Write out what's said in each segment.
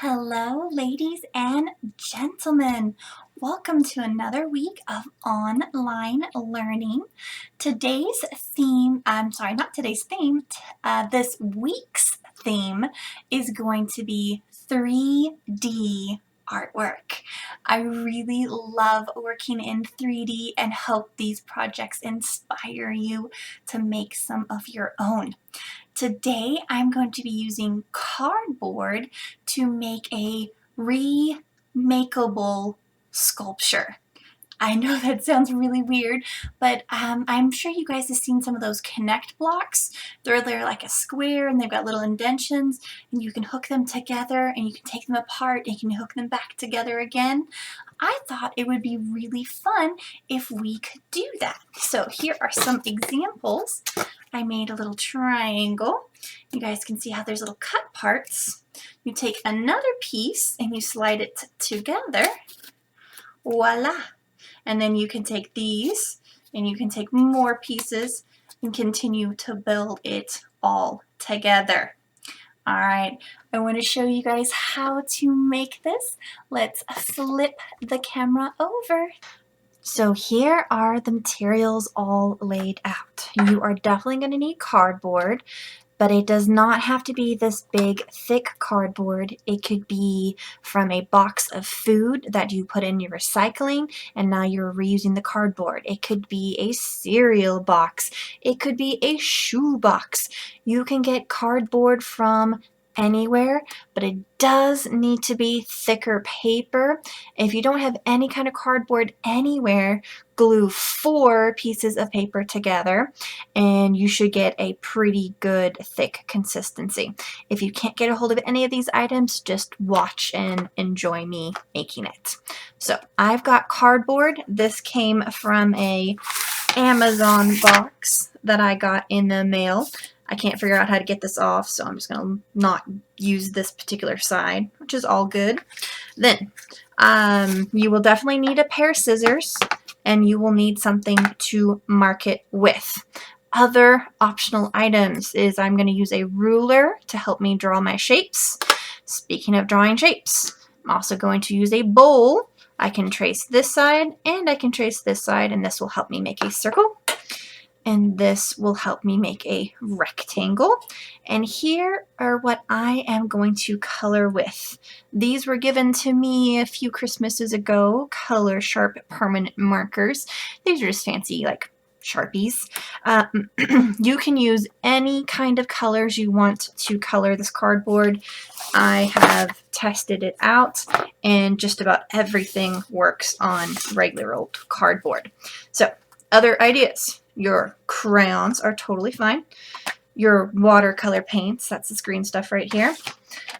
Hello, ladies and gentlemen. Welcome to another week of online learning. Today's theme, not today's theme, this week's theme is going to be 3D artwork. I really love working in 3D and hope these projects inspire you to make some of your own. Today I'm going to be using cardboard to make a remakeable sculpture. I know that sounds really weird, but I'm sure you guys have seen some of those Connect blocks. They're like a square and they've got little indentions and you can hook them together and you can take them apart and you can hook them back together again. I thought it would be really fun if we could do that. So here are some examples. I made a little triangle. You guys can see how there's little cut parts. You take another piece and you slide it together. Voila! And then you can take these and you can take more pieces and continue to build it all together. All right, I want to show you guys how to make this. Let's flip the camera over. So here are the materials all laid out. You are definitely going to need cardboard, but it does not have to be this big, thick cardboard. It could be from a box of food that you put in your recycling and now you're reusing the cardboard. It could be a cereal box. It could be a shoe box. You can get cardboard from anywhere, but it does need to be thicker paper. If you don't have any kind of cardboard anywhere, glue 4 pieces of paper together and you should get a pretty good thick consistency. If you can't get a hold of any of these items, just watch and enjoy me making it. So I've got cardboard. This came from a Amazon box that I got in the mail. I can't figure out how to get this off, so I'm just going to not use this particular side, which is all good. Then you will definitely need a pair of scissors, and you will need something to mark it with. Other optional items is I'm going to use a ruler to help me draw my shapes. Speaking of drawing shapes, I'm also going to use a bowl. I can trace this side and I can trace this side, and this will help me make a circle. And this will help me make a rectangle. And here are what I am going to color with. These were given to me a few Christmases ago, Color Sharp permanent markers. These are just fancy like Sharpies. You can use any kind of colors you want to color this cardboard. I have tested it out and just about everything works on regular old cardboard. So, other ideas. Your crayons are totally fine. Your watercolor paints, that's this green stuff right here.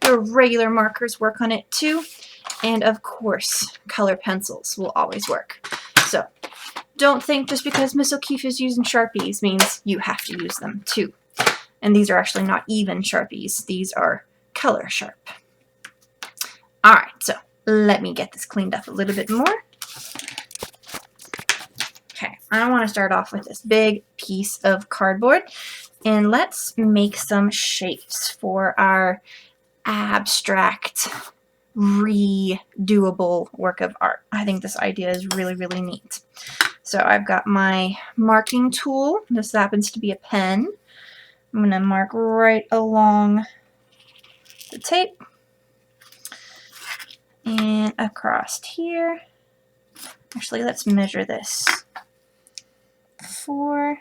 Your regular markers work on it too. And of course, color pencils will always work. So don't think just because Miss O'Keefe is using Sharpies means you have to use them too. And these are actually not even Sharpies. These are Color Sharp. All right, so let me get this cleaned up a little bit more. Okay, I want to start off with this big piece of cardboard, and let's make some shapes for our abstract, redoable work of art. I think this idea is really, really neat. So I've got my marking tool. This happens to be a pen. I'm going to mark right along the tape and across here. Actually, let's measure this. 4,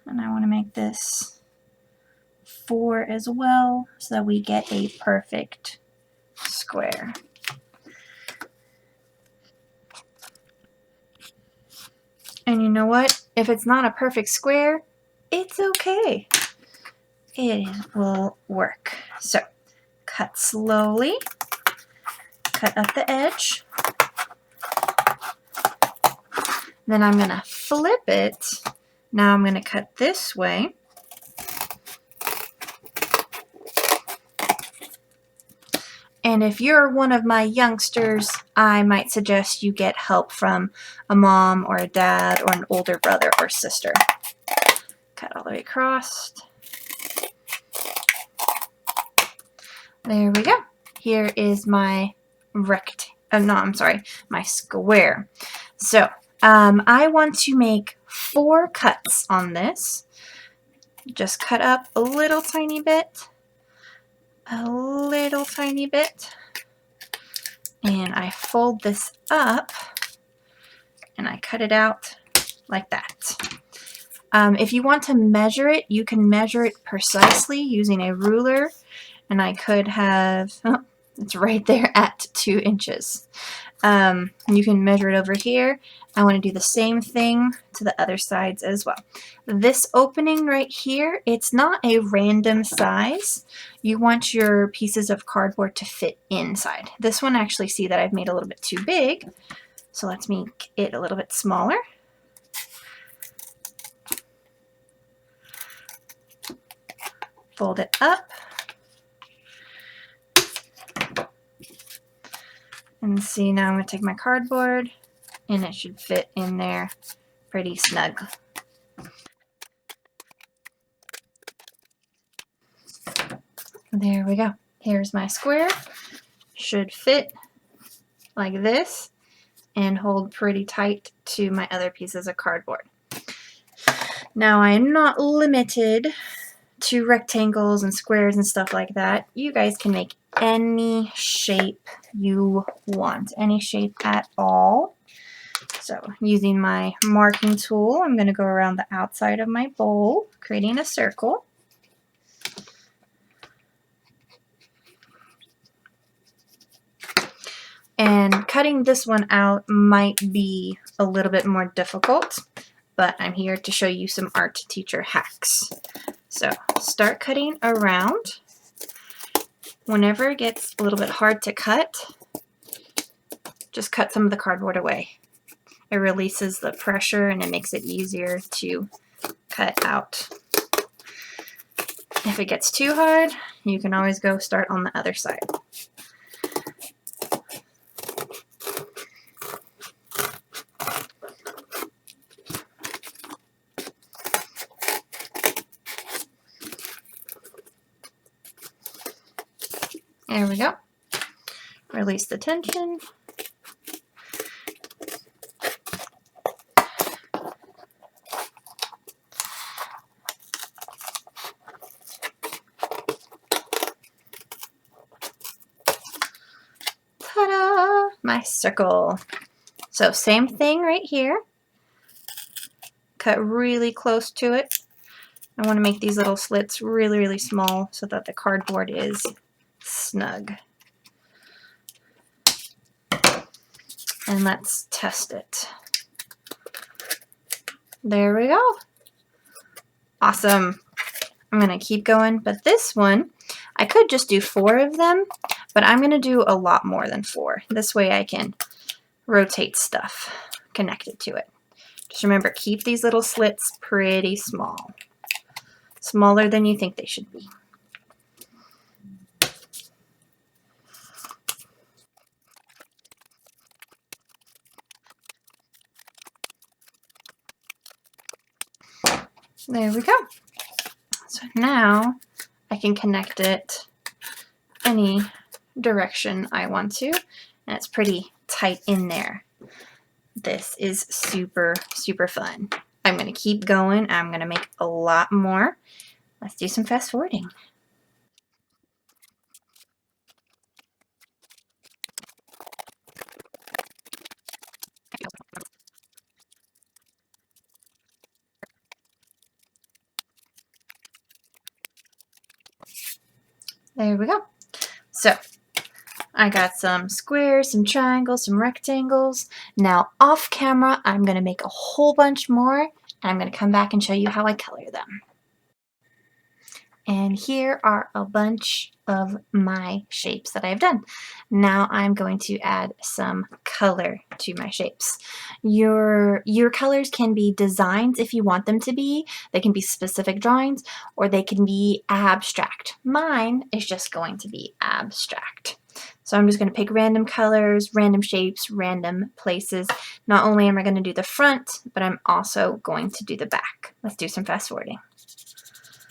and I want to make this 4 as well so that we get a perfect square. And you know what? If it's not a perfect square, it's okay. It will work. So cut slowly, cut up the edge. Then I'm going to flip it. Now I'm going to cut this way. And if you're one of my youngsters, I might suggest you get help from a mom or a dad or an older brother or sister. Cut all the way across. There we go. Here is my my square. So I want to make 4 cuts on this. Just cut up a little tiny bit, and I fold this up and I cut it out like that. If you want to measure it, you can measure it precisely using a ruler, and I could have, it's right there at 2 inches. You can measure it over here. I want to do the same thing to the other sides as well. This opening right here, it's not a random size. You want your pieces of cardboard to fit inside. This one, actually see that I've made a little bit too big, so let's make it a little bit smaller. Fold it up. And see, now I'm going to take my cardboard, and it should fit in there pretty snug. There we go. Here's my square. Should fit like this and hold pretty tight to my other pieces of cardboard. Now, I am not limited to rectangles and squares and stuff like that. You guys can make any shape you want, any shape at all. So using my marking tool, I'm going to go around the outside of my bowl, creating a circle. And cutting this one out might be a little bit more difficult, but I'm here to show you some art teacher hacks. So start cutting around. Whenever it gets a little bit hard to cut, just cut some of the cardboard away. It releases the pressure and it makes it easier to cut out. If it gets too hard, you can always go start on the other side. There we go. Release the tension. Ta-da! My circle. So same thing right here. Cut really close to it. I want to make these little slits really, really small so that the cardboard is snug. And let's test it. There we go. Awesome. I'm going to keep going, but this one, I could just do 4 of them, but I'm going to do a lot more than 4. This way I can rotate stuff connected to it. Just remember, keep these little slits pretty small. Smaller than you think they should be. There we go. So now I can connect it any direction I want to, and it's pretty tight in there. This is super, super fun. I'm going to keep going. I'm going to make a lot more. Let's do some fast forwarding. There we go. So I got some squares, some triangles, some rectangles. Now off camera, I'm going to make a whole bunch more, and I'm going to come back and show you how I color them. And here are a bunch of my shapes that I've done. Now I'm going to add some color to my shapes. Your colors can be designs if you want them to be. They can be specific drawings, or they can be abstract. Mine is just going to be abstract. So I'm just going to pick random colors, random shapes, random places. Not only am I going to do the front, but I'm also going to do the back. Let's do some fast forwarding.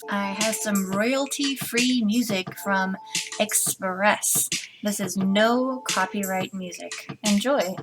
I have some royalty-free music from Express. This is no copyright music. Enjoy.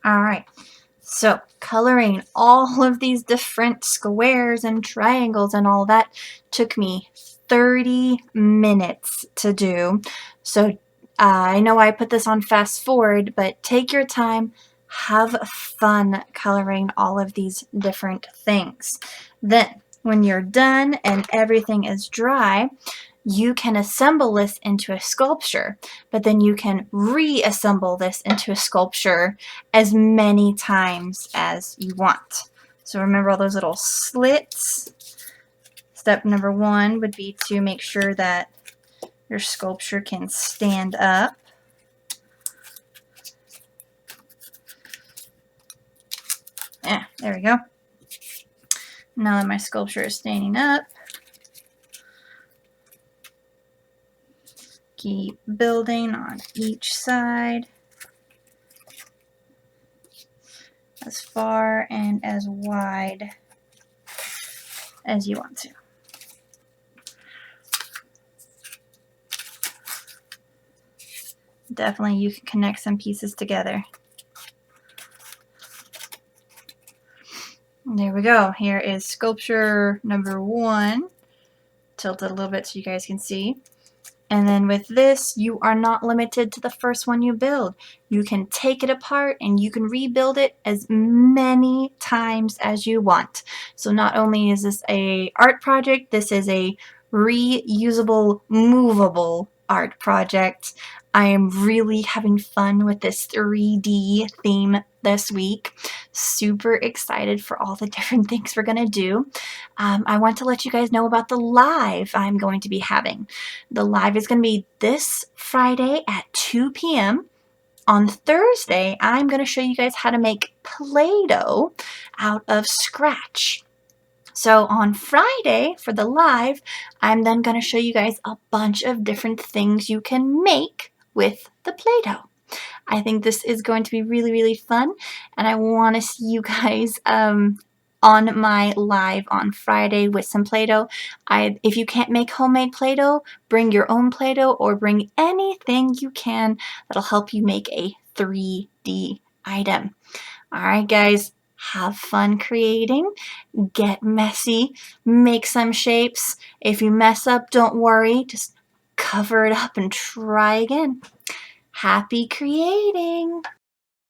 Alright, so coloring all of these different squares and triangles and all that took me 30 minutes to do. So I know I put this on fast forward, but take your time, have fun coloring all of these different things. Then, when you're done and everything is dry, you can assemble this into a sculpture, but then you can reassemble this into a sculpture as many times as you want. So remember all those little slits. Step number 1 would be to make sure that your sculpture can stand up. Yeah, there we go. Now that my sculpture is standing up, keep building on each side as far and as wide as you want to. Definitely you can connect some pieces together. There we go. Here is sculpture number 1. Tilt it a little bit so you guys can see. And then with this, you are not limited to the first one you build. You can take it apart and you can rebuild it as many times as you want. So not only is this a art project, this is a reusable, movable art project. I am really having fun with this 3D theme this week. Super excited for all the different things we're gonna do. I want to let you guys know about the live I'm going to be having. The live is going to be this Friday at 2 p.m. On Thursday, I'm going to show you guys how to make Play-Doh out of scratch. So on Friday for the live, I'm then going to show you guys a bunch of different things you can make with the Play-Doh. I think this is going to be really, really fun, and I want to see you guys on my live on Friday with some Play-Doh. If you can't make homemade Play-Doh, bring your own Play-Doh or bring anything you can that'll help you make a 3D item. Alright guys, have fun creating, get messy, make some shapes. If you mess up, don't worry, just cover it up and try again. Happy creating!